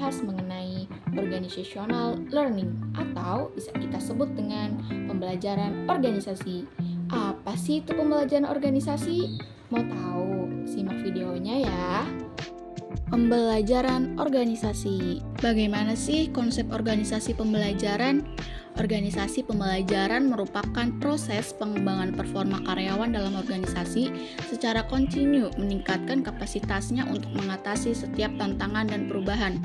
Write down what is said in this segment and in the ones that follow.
membahas mengenai organizational learning atau bisa kita sebut dengan pembelajaran organisasi. Apa sih itu pembelajaran organisasi? Mau tahu? Simak videonya ya. Pembelajaran organisasi. Bagaimana sih konsep organisasi pembelajaran? Organisasi pembelajaran merupakan proses pengembangan performa karyawan dalam organisasi secara kontinu meningkatkan kapasitasnya untuk mengatasi setiap tantangan dan perubahan.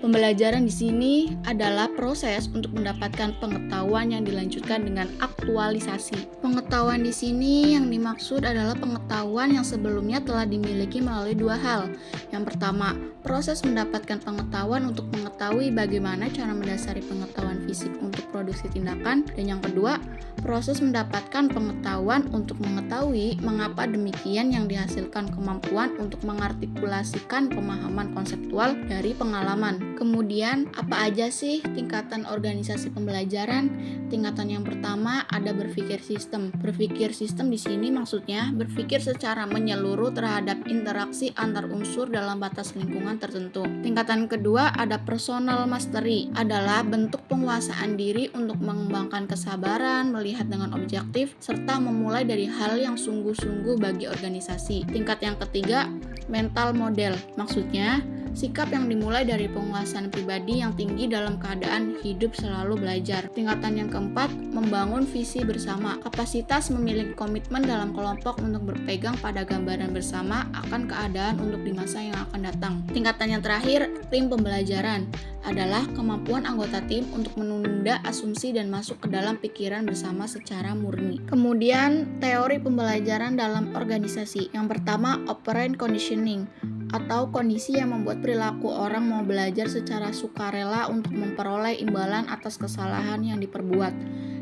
Pembelajaran di sini adalah proses untuk mendapatkan pengetahuan yang dilanjutkan dengan aktualisasi. Pengetahuan di sini yang dimaksud adalah pengetahuan yang sebelumnya telah dimiliki melalui dua hal. Yang pertama, proses mendapatkan pengetahuan untuk mengetahui bagaimana cara mendasari pengetahuan fisik untuk produksi tindakan, dan yang kedua, proses mendapatkan pengetahuan untuk mengetahui mengapa demikian yang dihasilkan kemampuan untuk mengartikulasikan pemahaman konseptual dari pengalaman. Kemudian, apa aja sih tingkatan organisasi pembelajaran? Tingkatan yang pertama ada berpikir sistem. Berpikir sistem di sini maksudnya berpikir secara menyeluruh terhadap interaksi antar unsur dalam batas lingkungan tertentu. Tingkatan kedua ada personal mastery, adalah bentuk penguasaan diri untuk mengembangkan kesabaran, melihat dengan objektif, serta memulai dari hal yang sungguh-sungguh bagi organisasi. Tingkat yang ketiga, mental model, maksudnya sikap yang dimulai dari penguasaan pribadi yang tinggi dalam keadaan hidup selalu belajar. Tingkatan yang keempat, membangun visi bersama. Kapasitas memiliki komitmen dalam kelompok untuk berpegang pada gambaran bersama akan keadaan untuk di masa yang akan datang. Tingkatan yang terakhir, tim pembelajaran, adalah kemampuan anggota tim untuk menunda asumsi dan masuk ke dalam pikiran bersama secara murni. Kemudian, teori pembelajaran dalam organisasi. Yang pertama, operant conditioning, atau kondisi yang membuat perilaku orang mau belajar secara sukarela untuk memperoleh imbalan atas kesalahan yang diperbuat.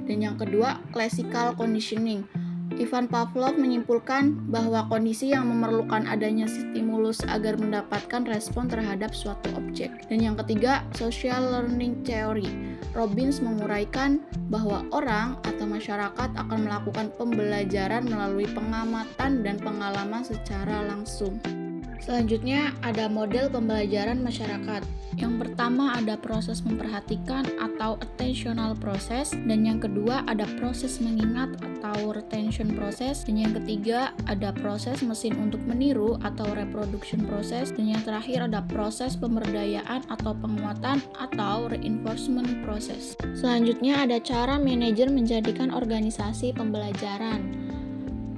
Dan yang kedua, classical conditioning. Ivan Pavlov menyimpulkan bahwa kondisi yang memerlukan adanya stimulus agar mendapatkan respon terhadap suatu objek. Dan yang ketiga, social learning theory. Robbins menguraikan bahwa orang atau masyarakat akan melakukan pembelajaran melalui pengamatan dan pengalaman secara langsung. Selanjutnya ada model pembelajaran masyarakat. Yang pertama ada proses memperhatikan atau attentional process, dan yang kedua ada proses mengingat atau retention process, dan yang ketiga ada proses mesin untuk meniru atau reproduction process, dan yang terakhir ada proses pemberdayaan atau penguatan atau reinforcement process. Selanjutnya ada cara manajer menjadikan organisasi pembelajaran.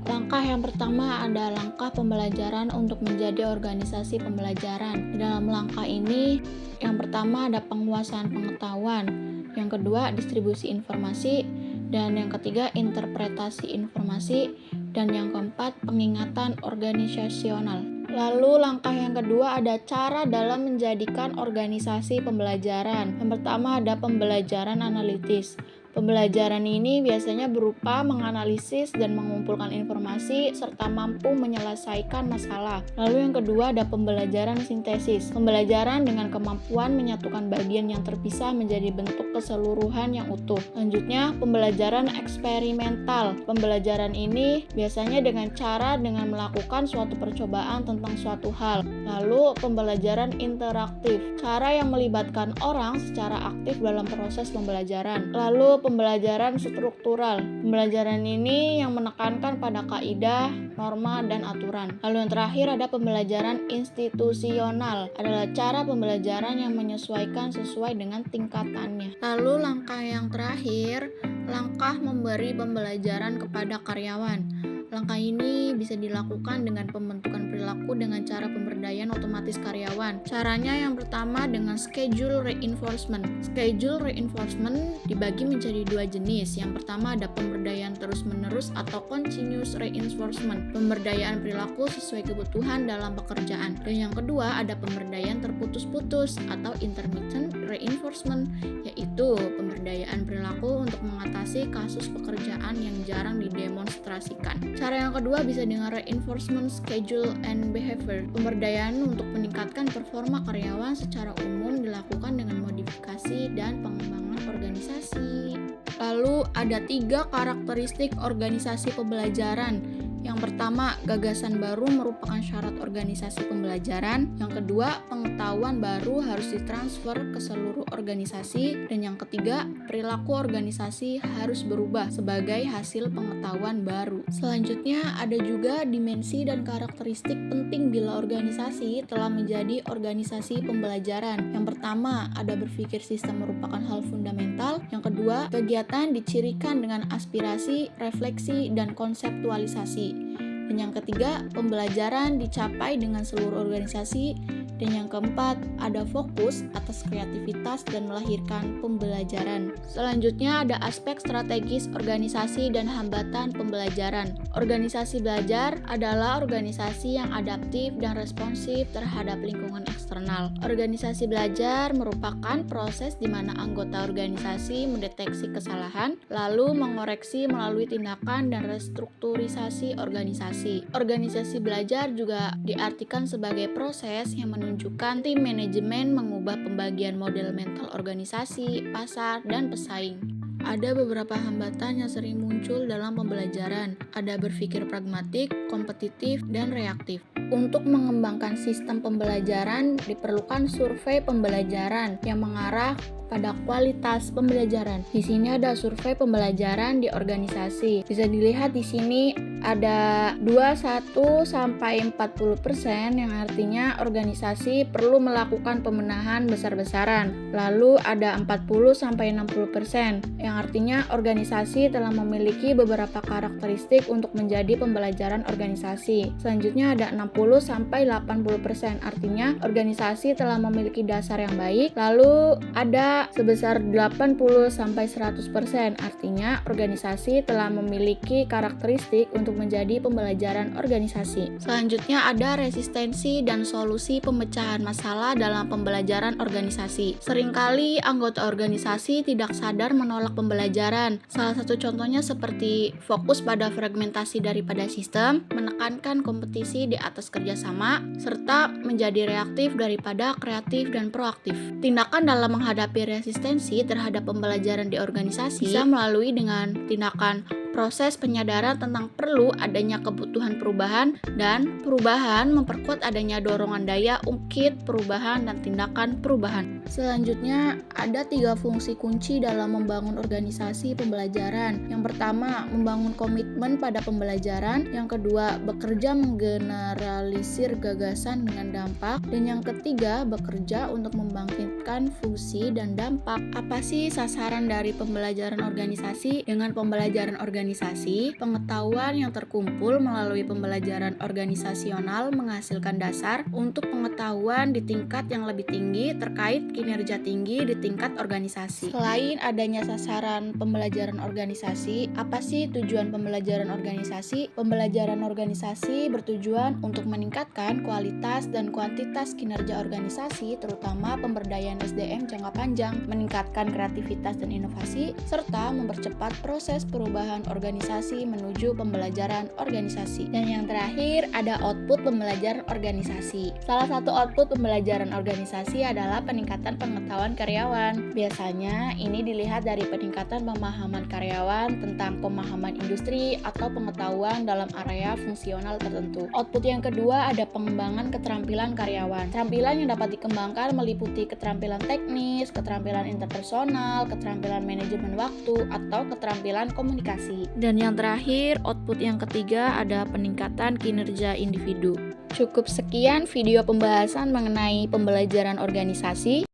Langkah yang pertama ada langkah pembelajaran untuk menjadi organisasi pembelajaran. Di dalam langkah ini, yang pertama ada penguasaan pengetahuan, yang kedua distribusi informasi, dan yang ketiga interpretasi informasi, dan yang keempat pengingatan organisasional. Lalu langkah yang kedua ada cara dalam menjadikan organisasi pembelajaran. Yang pertama ada pembelajaran analitis. Pembelajaran ini biasanya berupa menganalisis dan mengumpulkan informasi serta mampu menyelesaikan masalah. Lalu yang kedua ada pembelajaran sintesis. Pembelajaran dengan kemampuan menyatukan bagian yang terpisah menjadi bentuk keseluruhan yang utuh. Selanjutnya pembelajaran eksperimental. Pembelajaran ini biasanya dengan melakukan suatu percobaan tentang suatu hal. Lalu pembelajaran interaktif. Cara yang melibatkan orang secara aktif dalam proses pembelajaran. Lalu pembelajaran struktural. Pembelajaran ini yang menekankan pada kaidah, norma, dan aturan. Lalu yang terakhir ada pembelajaran institusional. Adalah cara pembelajaran yang menyesuaikan sesuai dengan tingkatannya. Lalu langkah yang terakhir, langkah memberi pembelajaran kepada karyawan. Langkah ini bisa dilakukan dengan pembentukan perilaku dengan cara pemberdayaan otomatis karyawan. Caranya yang pertama dengan schedule reinforcement. Schedule reinforcement dibagi menjadi dua jenis. Yang pertama ada pemberdayaan terus-menerus atau continuous reinforcement. Pemberdayaan perilaku sesuai kebutuhan dalam pekerjaan. Dan yang kedua ada pemberdayaan terputus-putus atau intermittent reinforcement, yaitu pemberdayaan perilaku untuk mengatasi kasus pekerjaan yang jarang didemonstrasikan. Cara yang kedua bisa dengan reinforcement schedule and behavior. Pemberdayaan untuk meningkatkan performa karyawan secara umum dilakukan dengan modifikasi dan pengembangan organisasi. Lalu ada 3 karakteristik organisasi pembelajaran. Yang pertama, gagasan baru merupakan syarat organisasi pembelajaran. Yang kedua, pengetahuan baru harus ditransfer ke seluruh organisasi. Dan yang ketiga, perilaku organisasi harus berubah sebagai hasil pengetahuan baru. Selanjutnya, ada juga dimensi dan karakteristik penting bila organisasi telah menjadi organisasi pembelajaran. Yang pertama, ada berpikir sistem merupakan hal fundamental. Yang kedua, kegiatan dicirikan dengan aspirasi, refleksi, dan konseptualisasi. Dan yang ketiga, pembelajaran dicapai dengan seluruh organisasi. Dan yang keempat, ada fokus atas kreativitas dan melahirkan pembelajaran. Selanjutnya ada aspek strategis organisasi dan hambatan pembelajaran. Organisasi belajar adalah organisasi yang adaptif dan responsif terhadap lingkungan eksternal. Organisasi belajar merupakan proses di mana anggota organisasi mendeteksi kesalahan, lalu mengoreksi melalui tindakan dan restrukturisasi organisasi. Organisasi belajar juga diartikan sebagai proses yang menunjukkan tim manajemen mengubah pembagian model mental organisasi, pasar, dan pesaing. Ada beberapa hambatan yang sering muncul dalam pembelajaran. Ada berpikir pragmatik, kompetitif, dan reaktif. Untuk mengembangkan sistem pembelajaran, diperlukan survei pembelajaran yang mengarah pada kualitas pembelajaran. Di sini ada survei pembelajaran di organisasi. Bisa dilihat di sini ada 21 sampai 40% yang artinya organisasi perlu melakukan pembenahan besar-besaran. Lalu ada 40 sampai 60% yang artinya organisasi telah memiliki beberapa karakteristik untuk menjadi pembelajaran organisasi. Selanjutnya ada 60 sampai 80% artinya organisasi telah memiliki dasar yang baik. Lalu ada sebesar 80 sampai 100% artinya organisasi telah memiliki karakteristik untuk menjadi pembelajaran organisasi. Selanjutnya ada resistensi dan solusi pemecahan masalah dalam pembelajaran organisasi. Seringkali anggota organisasi tidak sadar menolak pembelajaran. Salah satu contohnya seperti fokus pada fragmentasi daripada sistem, menekankan kompetisi di atas kerjasama, serta menjadi reaktif daripada kreatif dan proaktif. Tindakan dalam menghadapi resistensi terhadap pembelajaran di organisasi bisa melalui dengan tindakan proses penyadaran tentang perlu adanya kebutuhan perubahan dan perubahan memperkuat adanya dorongan daya ungkit perubahan dan tindakan perubahan. Selanjutnya ada 3 fungsi kunci dalam membangun organisasi pembelajaran. Yang pertama, membangun komitmen pada pembelajaran. Yang kedua, bekerja menggeneralisir gagasan dengan dampak. Dan yang ketiga, bekerja untuk membangkitkan fungsi dan dampak. Apa sih sasaran dari pembelajaran organisasi? Dengan pembelajaran organisasi, pengetahuan yang terkumpul melalui pembelajaran organisasional menghasilkan dasar untuk pengetahuan di tingkat yang lebih tinggi terkait kinerja tinggi di tingkat organisasi. Selain adanya sasaran pembelajaran organisasi, apa sih tujuan pembelajaran organisasi? Pembelajaran organisasi bertujuan untuk meningkatkan kualitas dan kuantitas kinerja organisasi, terutama pemberdayaan SDM jangka panjang, meningkatkan kreativitas dan inovasi, serta mempercepat proses perubahan organisasi menuju pembelajaran organisasi. Dan yang terakhir ada output pembelajaran organisasi. Salah satu output pembelajaran organisasi adalah peningkatan pengetahuan karyawan. Biasanya ini dilihat dari peningkatan pemahaman karyawan tentang pemahaman industri atau pengetahuan dalam area fungsional tertentu. Output yang kedua ada pengembangan keterampilan karyawan. Keterampilan yang dapat dikembangkan meliputi keterampilan teknis, keterampilan interpersonal, keterampilan manajemen waktu, atau keterampilan komunikasi. Dan yang terakhir, output yang ketiga ada peningkatan kinerja individu. Cukup sekian video pembahasan mengenai pembelajaran organisasi.